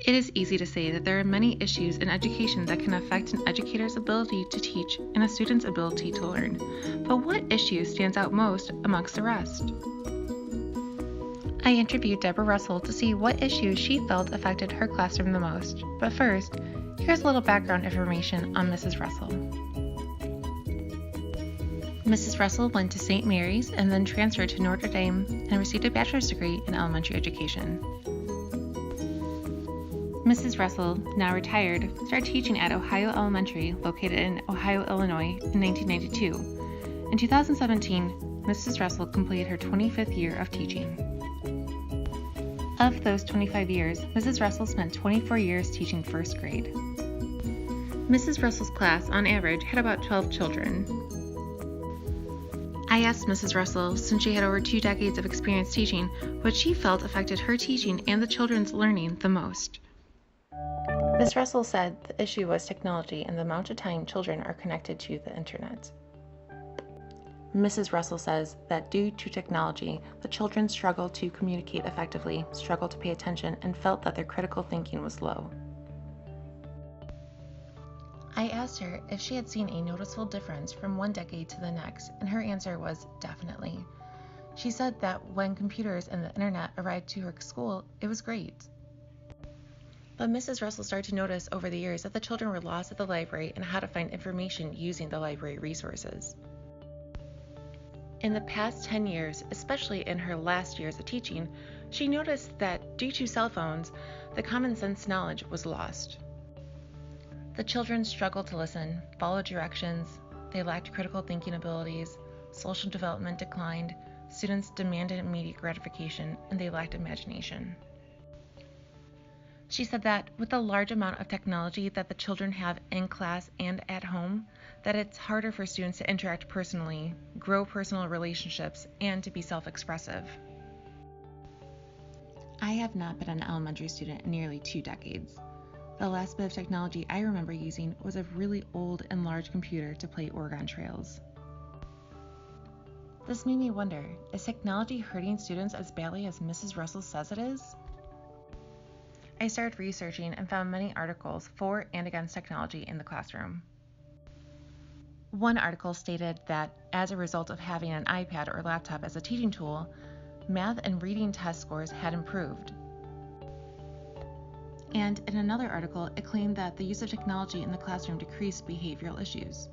It is easy to say that there are many issues in education that can affect an educator's ability to teach and a student's ability to learn. But what issue stands out most amongst the rest? I interviewed Deborah Russell to see what issues she felt affected her classroom the most. But first, here's a little background information on Mrs. Russell. Mrs. Russell went to St. Mary's and then transferred to Notre Dame and received a bachelor's degree in elementary education. Mrs. Russell, now retired, started teaching at Ohio Elementary, located in Ohio, Illinois, in 1992. In 2017, Mrs. Russell completed her 25th year of teaching. Of those 25 years, Mrs. Russell spent 24 years teaching first grade. Mrs. Russell's class, on average, had about 12 children. I asked Mrs. Russell, since she had over 2 decades of experience teaching, what she felt affected her teaching and the children's learning the most. Ms. Russell said the issue was technology and the amount of time children are connected to the internet. Mrs. Russell says that due to technology, the children struggle to communicate effectively, struggle to pay attention, and felt that their critical thinking was low. I asked her if she had seen a noticeable difference from one decade to the next, and her answer was definitely. She said that when computers and the internet arrived to her school, it was great. But Mrs. Russell started to notice over the years that the children were lost at the library and how to find information using the library resources. In the past 10 years, especially in her last years of teaching, she noticed that due to cell phones, the common sense knowledge was lost. The children struggled to listen, follow directions, they lacked critical thinking abilities, social development declined, students demanded immediate gratification, and they lacked imagination. She said that with the large amount of technology that the children have in class and at home, that it's harder for students to interact personally, grow personal relationships, and to be self-expressive. I have not been an elementary student in nearly 2 decades. The last bit of technology I remember using was a really old and large computer to play Oregon Trails. This made me wonder, is technology hurting students as badly as Mrs. Russell says it is? I started researching and found many articles for and against technology in the classroom. One article stated that as a result of having an iPad or laptop as a teaching tool, math and reading test scores had improved. And in another article, it claimed that the use of technology in the classroom decreased behavioral issues.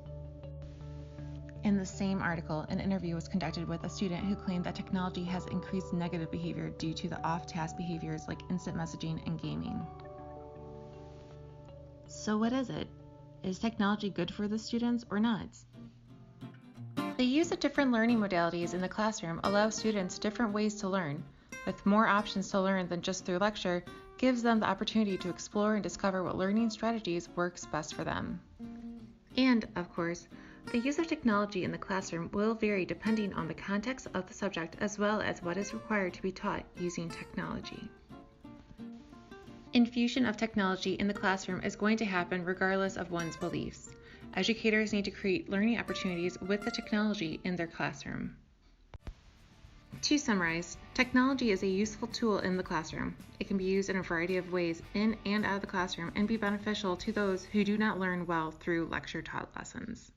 In the same article, an interview was conducted with a student who claimed that technology has increased negative behavior due to the off-task behaviors like instant messaging and gaming. So what is it? Is technology good for the students or not? The use of different learning modalities in the classroom allows students different ways to learn. With more options to learn than just through lecture, gives them the opportunity to explore and discover what learning strategies works best for them. And, of course, the use of technology in the classroom will vary depending on the context of the subject as well as what is required to be taught using technology. Infusion of technology in the classroom is going to happen regardless of one's beliefs. Educators need to create learning opportunities with the technology in their classroom. To summarize, technology is a useful tool in the classroom. It can be used in a variety of ways in and out of the classroom and be beneficial to those who do not learn well through lecture-taught lessons.